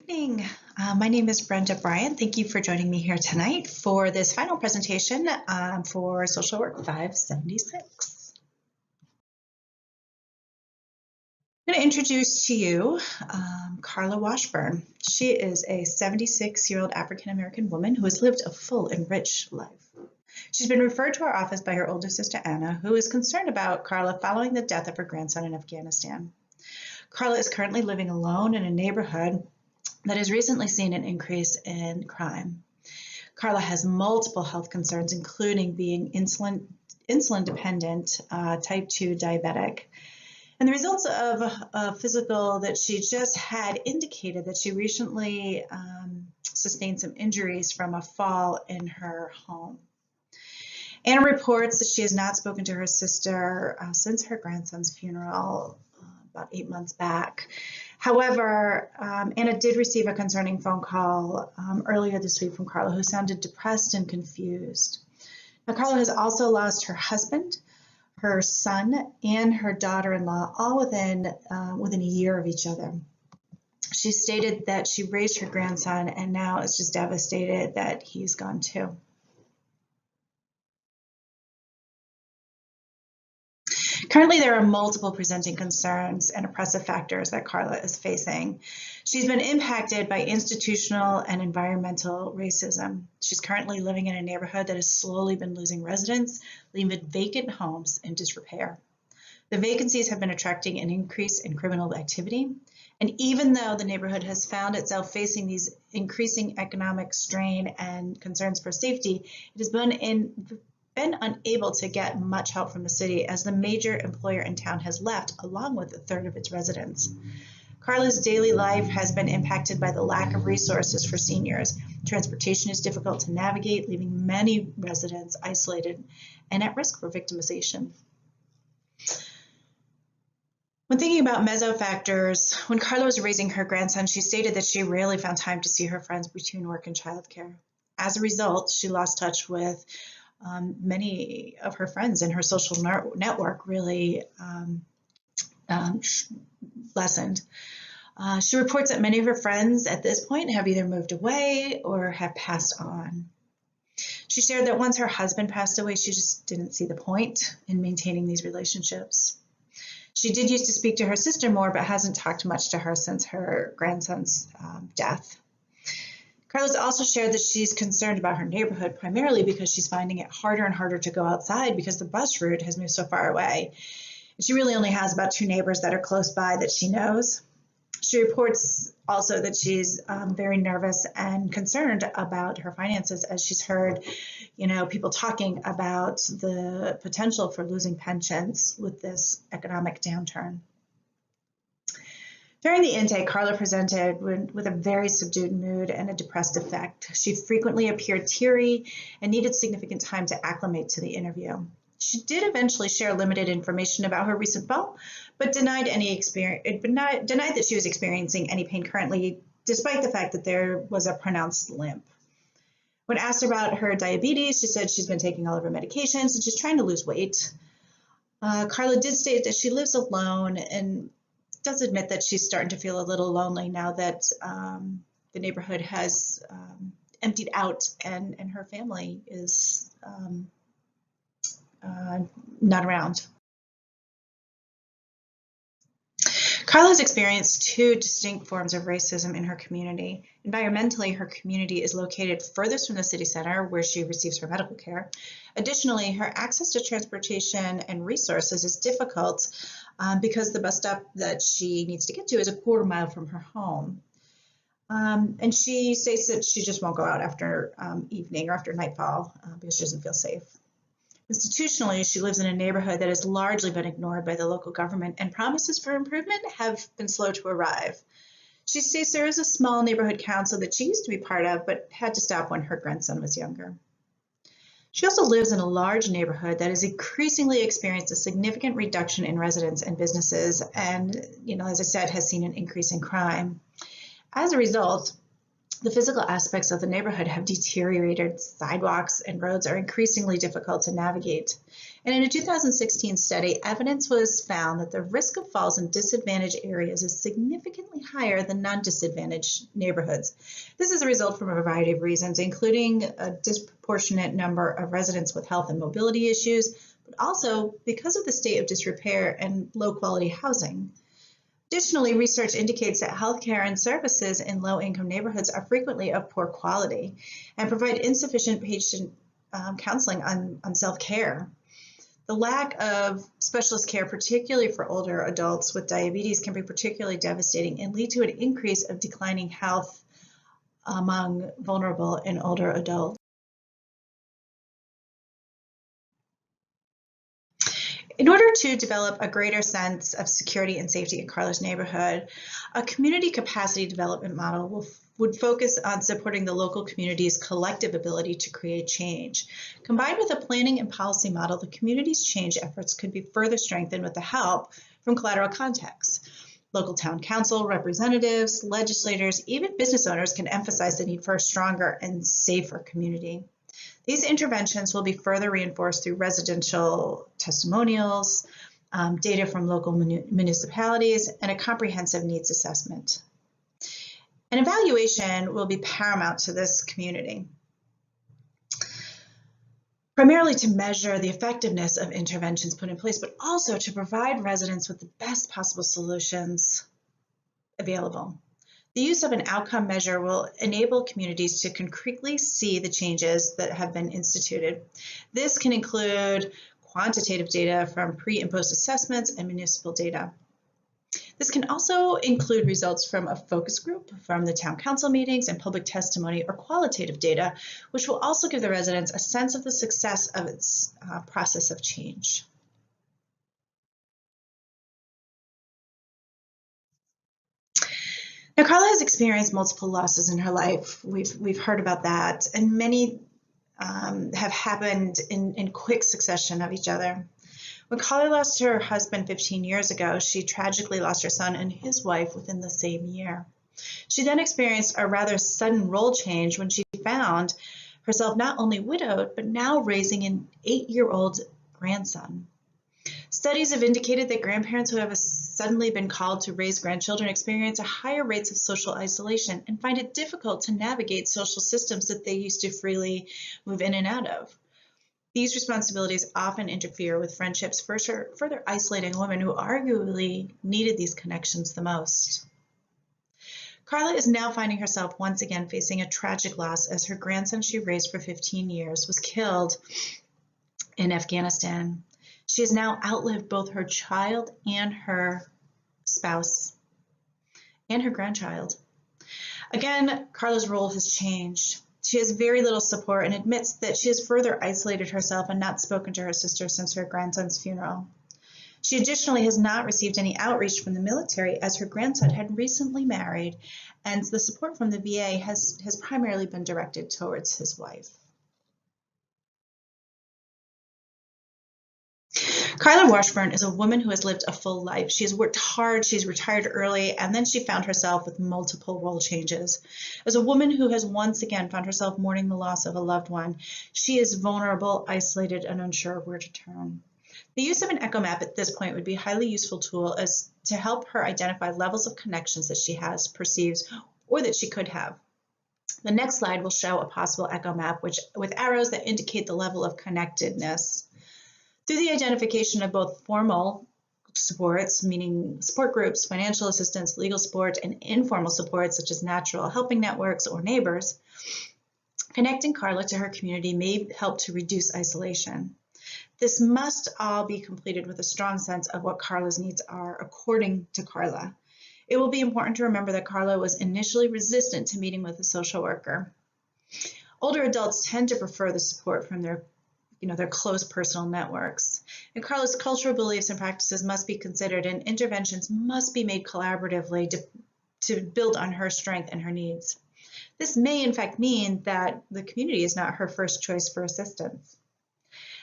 Evening. My name is Brenda Bryant. Thank you for joining me here tonight for this final presentation for Social Work 576. I'm going to introduce to you Carla Washburn. She is a 76-year-old African-American woman who has lived a full and rich life. She's been referred to our office by her older sister, Anna, who is concerned about Carla following the death of her grandson in Afghanistan. Carla is currently living alone in a neighborhood that has recently seen an increase in crime. Carla has multiple health concerns, including being insulin dependent, type 2 diabetic. And the results of a physical that she just had indicated that she recently sustained some injuries from a fall in her home. Anna reports that she has not spoken to her sister since her grandson's funeral about 8 months back. However, Anna did receive a concerning phone call earlier this week from Carla, who sounded depressed and confused. Now, Carla has also lost her husband, her son, and her daughter-in-law, all within a year of each other. She stated that she raised her grandson and now is just devastated that he's gone too. Currently, there are multiple presenting concerns and oppressive factors that Carla is facing. She's been impacted by institutional and environmental racism. She's currently living in a neighborhood that has slowly been losing residents, leaving vacant homes in disrepair. The vacancies have been attracting an increase in criminal activity. And even though the neighborhood has found itself facing these increasing economic strain and concerns for safety, it has been unable to get much help from the city as the major employer in town has left along with a third of its residents. Carla's daily life has been impacted by the lack of resources for seniors. Transportation is difficult to navigate, leaving many residents isolated and at risk for victimization. When thinking about meso-factors, when Carla was raising her grandson, she stated that she rarely found time to see her friends between work and childcare. As a result, she lost touch with many of her friends, and her social network really lessened. She reports that many of her friends at this point have either moved away or have passed on. She shared that once her husband passed away, she just didn't see the point in maintaining these relationships. She did used to speak to her sister more, but hasn't talked much to her since her grandson's death. Carla's also shared that she's concerned about her neighborhood primarily because she's finding it harder and harder to go outside because the bus route has moved so far away. And she really only has about 2 neighbors that are close by that she knows. She reports also that she's very nervous and concerned about her finances as she's heard, people talking about the potential for losing pensions with this economic downturn. During the intake, Carla presented with a very subdued mood and a depressed effect. She frequently appeared teary and needed significant time to acclimate to the interview. She did eventually share limited information about her recent fall, but denied that she was experiencing any pain currently, despite the fact that there was a pronounced limp. When asked about her diabetes, she said she's been taking all of her medications and she's trying to lose weight. Carla did state that she lives alone and does admit that she's starting to feel a little lonely now that the neighborhood has emptied out and her family is not around. Carla has experienced 2 distinct forms of racism in her community. Environmentally, her community is located furthest from the city center where she receives her medical care. Additionally, her access to transportation and resources is difficult because the bus stop that she needs to get to is a quarter mile from her home. And she states that she just won't go out after evening or after nightfall because she doesn't feel safe. Institutionally, she lives in a neighborhood that has largely been ignored by the local government, and promises for improvement have been slow to arrive. She states there is a small neighborhood council that she used to be part of, but had to stop when her grandson was younger. She also lives in a large neighborhood that has increasingly experienced a significant reduction in residents and businesses, and, as I said, has seen an increase in crime. As a result, The physical aspects of the neighborhood have deteriorated. Sidewalks and roads are increasingly difficult to navigate. And in a 2016 study, evidence was found that the risk of falls in disadvantaged areas is significantly higher than non-disadvantaged neighborhoods. This is a result from a variety of reasons, including a disproportionate number of residents with health and mobility issues, but also because of the state of disrepair and low-quality housing. Additionally, research indicates that healthcare and services in low-income neighborhoods are frequently of poor quality and provide insufficient patient counseling on self-care. The lack of specialist care, particularly for older adults with diabetes, can be particularly devastating and lead to an increase of declining health among vulnerable and older adults. In order to develop a greater sense of security and safety in Carla's neighborhood, a community capacity development model would focus on supporting the local community's collective ability to create change. Combined with a planning and policy model, the community's change efforts could be further strengthened with the help from collateral contexts. Local town council representatives, legislators, even business owners can emphasize the need for a stronger and safer community. These interventions will be further reinforced through residential testimonials, data from local municipalities, and a comprehensive needs assessment. An evaluation will be paramount to this community, primarily to measure the effectiveness of interventions put in place, but also to provide residents with the best possible solutions available. The use of an outcome measure will enable communities to concretely see the changes that have been instituted. This can include quantitative data from pre and post assessments and municipal data. This can also include results from a focus group, from the town council meetings and public testimony, or qualitative data, which will also give the residents a sense of the success of its process of change. Now, Carla has experienced multiple losses in her life. We've heard about that, and many have happened in quick succession of each other. When Carla lost her husband 15 years ago, she tragically lost her son and his wife within the same year. She then experienced a rather sudden role change when she found herself not only widowed, but now raising an 8-year-old grandson. Studies have indicated that grandparents who have suddenly been called to raise grandchildren experience higher rates of social isolation and find it difficult to navigate social systems that they used to freely move in and out of. These responsibilities often interfere with friendships, further isolating women who arguably needed these connections the most. Carla is now finding herself once again facing a tragic loss as her grandson she raised for 15 years was killed in Afghanistan. She has now outlived both her child and her spouse and her grandchild. Again, Carla's role has changed. She has very little support and admits that she has further isolated herself and not spoken to her sister since her grandson's funeral. She additionally has not received any outreach from the military as her grandson had recently married, and the support from the VA has primarily been directed towards his wife. Carla Washburn is a woman who has lived a full life. She has worked hard, she's retired early, and then she found herself with multiple role changes. As a woman who has once again found herself mourning the loss of a loved one, she is vulnerable, isolated, and unsure of where to turn. The use of an echo map at this point would be a highly useful tool as to help her identify levels of connections that she has, perceives, or that she could have. The next slide will show a possible echo map with arrows that indicate the level of connectedness. Through the identification of both formal supports, meaning support groups, financial assistance, legal support, and informal supports such as natural helping networks or neighbors, connecting Carla to her community may help to reduce isolation. This must all be completed with a strong sense of what Carla's needs are according to Carla. It will be important to remember that Carla was initially resistant to meeting with a social worker. Older adults tend to prefer the support from their close personal networks. And Carla's cultural beliefs and practices must be considered, and interventions must be made collaboratively to build on her strength and her needs. This may in fact mean that the community is not her first choice for assistance.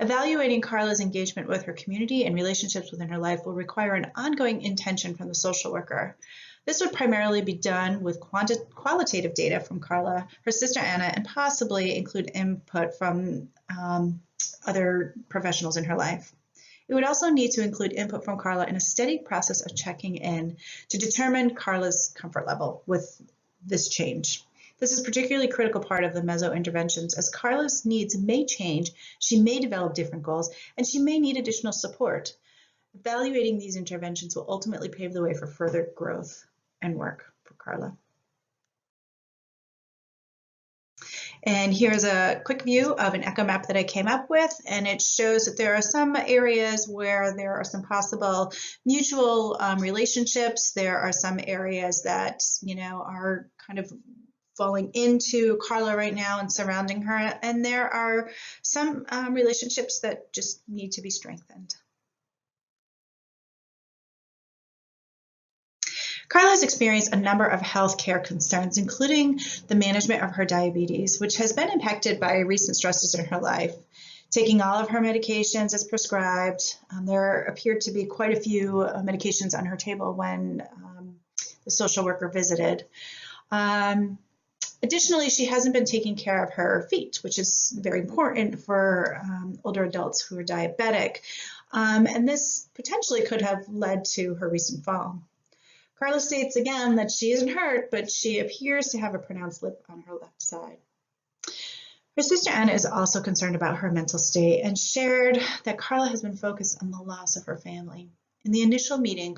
Evaluating Carla's engagement with her community and relationships within her life will require an ongoing intention from the social worker. This would primarily be done with qualitative data from Carla, her sister Anna, and possibly include input from other professionals in her life. It would also need to include input from Carla in a steady process of checking in to determine Carla's comfort level with this change. This is a particularly critical part of the meso interventions, as Carla's needs may change, she may develop different goals, and she may need additional support. Evaluating these interventions will ultimately pave the way for further growth and work for Carla. And here's a quick view of an echo map that I came up with, and it shows that there are some areas where there are some possible mutual relationships. There are some areas that, are kind of falling into Carla right now and surrounding her, and there are some relationships that just need to be strengthened. Carla has experienced a number of healthcare concerns, including the management of her diabetes, which has been impacted by recent stresses in her life. Taking all of her medications as prescribed, there appeared to be quite a few medications on her table when the social worker visited. Additionally, she hasn't been taking care of her feet, which is very important for older adults who are diabetic. And this potentially could have led to her recent fall. Carla states again that she isn't hurt, but she appears to have a pronounced lip on her left side. Her sister Anna is also concerned about her mental state and shared that Carla has been focused on the loss of her family. In the initial meeting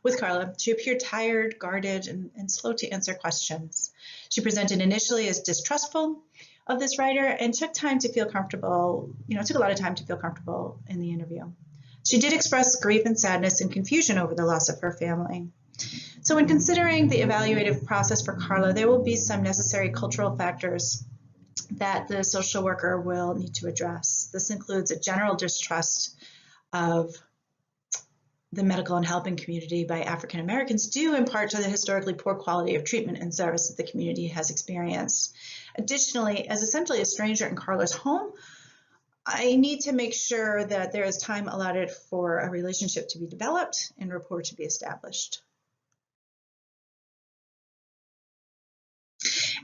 with Carla, she appeared tired, guarded, and slow to answer questions. She presented initially as distrustful of this writer and took time to feel comfortable, took a lot of time to feel comfortable in the interview. She did express grief and sadness and confusion over the loss of her family. So when considering the evaluative process for Carla, there will be some necessary cultural factors that the social worker will need to address. This includes a general distrust of the medical and helping community by African Americans, due in part to the historically poor quality of treatment and service that the community has experienced. Additionally, as essentially a stranger in Carla's home, I need to make sure that there is time allotted for a relationship to be developed and rapport to be established.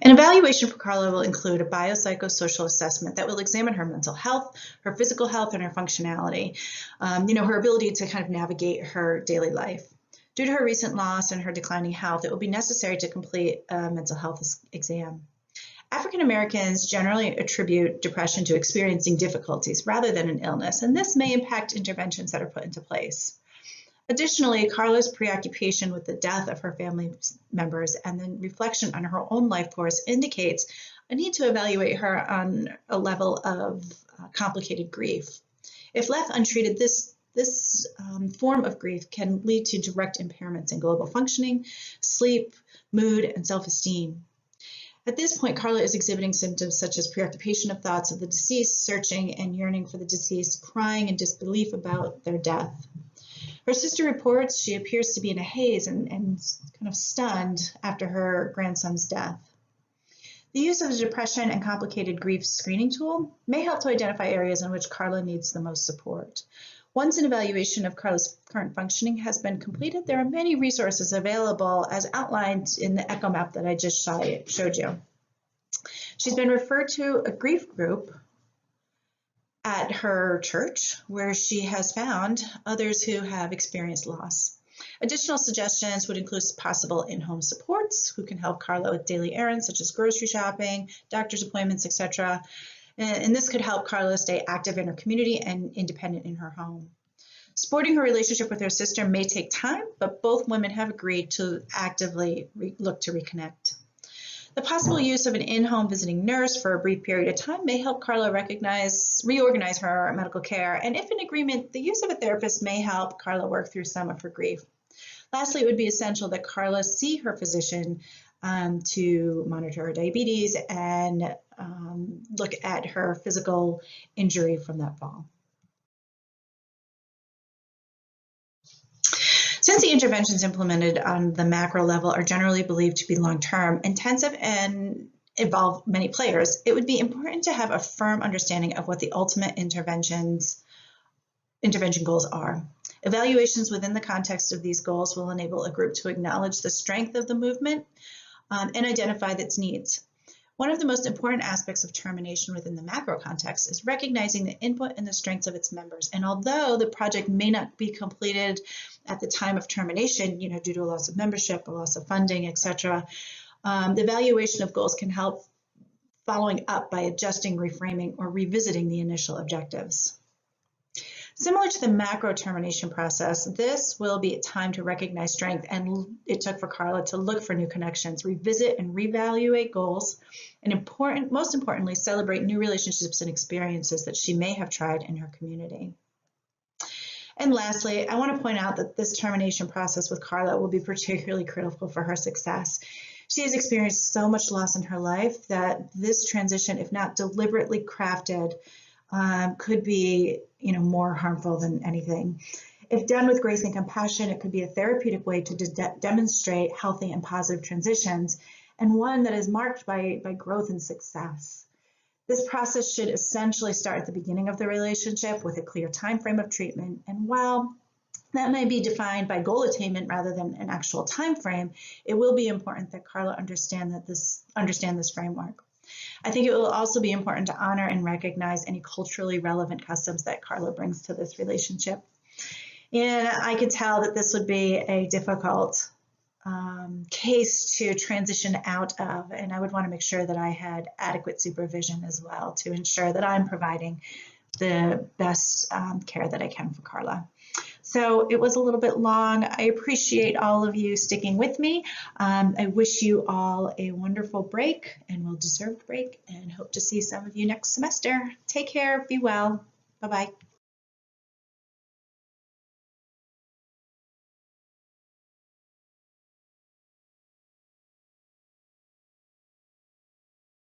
An evaluation for Carla will include a biopsychosocial assessment that will examine her mental health, her physical health, and her functionality, her ability to kind of navigate her daily life. Due to her recent loss and her declining health, it will be necessary to complete a mental health exam. African Americans generally attribute depression to experiencing difficulties rather than an illness, and this may impact interventions that are put into place. Additionally, Carla's preoccupation with the death of her family members and then reflection on her own life course indicates a need to evaluate her on a level of complicated grief. If left untreated, this form of grief can lead to direct impairments in global functioning, sleep, mood, and self-esteem. At this point, Carla is exhibiting symptoms such as preoccupation of thoughts of the deceased, searching and yearning for the deceased, crying in disbelief about their death. Her sister reports she appears to be in a haze and kind of stunned after her grandson's death. The use of the depression and complicated grief screening tool may help to identify areas in which Carla needs the most support. Once an evaluation of Carla's current functioning has been completed, there are many resources available as outlined in the echo map that I just showed you. She's been referred to a grief group at her church, where she has found others who have experienced loss. Additional suggestions would include possible in-home supports who can help Carla with daily errands such as grocery shopping, doctor's appointments, etc. And this could help Carla stay active in her community and independent in her home. Supporting her relationship with her sister may take time, but both women have agreed to actively look to reconnect. The possible use of an in-home visiting nurse for a brief period of time may help Carla reorganize her medical care, and if in agreement, the use of a therapist may help Carla work through some of her grief. Lastly, it would be essential that Carla see her physician to monitor her diabetes and look at her physical injury from that fall. Since the interventions implemented on the macro level are generally believed to be long-term, intensive, and involve many players, it would be important to have a firm understanding of what the ultimate intervention goals are. Evaluations within the context of these goals will enable a group to acknowledge the strength of the movement and identify its needs. One of the most important aspects of termination within the macro context is recognizing the input and the strengths of its members. And although the project may not be completed at the time of termination, due to a loss of membership, a loss of funding, etc., the evaluation of goals can help following up by adjusting, reframing, or revisiting the initial objectives. Similar to the macro termination process, this will be a time to recognize strength, and it took for Carla to look for new connections, revisit and reevaluate goals, and most importantly, celebrate new relationships and experiences that she may have tried in her community. And lastly, I want to point out that this termination process with Carla will be particularly critical for her success. She has experienced so much loss in her life that this transition, if not deliberately crafted, could be more harmful than anything. If done with grace and compassion, it could be a therapeutic way to demonstrate healthy and positive transitions, and one that is marked by growth and success. This process should essentially start at the beginning of the relationship with a clear time frame of treatment, and while that may be defined by goal attainment rather than an actual time frame, it will be important that Carla understand this framework. I think it will also be important to honor and recognize any culturally relevant customs that Carla brings to this relationship. And I could tell that this would be a difficult case to transition out of, and I would want to make sure that I had adequate supervision as well to ensure that I'm providing the best care that I can for Carla. So it was a little bit long. I appreciate all of you sticking with me. I wish you all a wonderful break and well-deserved break, and hope to see some of you next semester. Take care, be well. Bye-bye.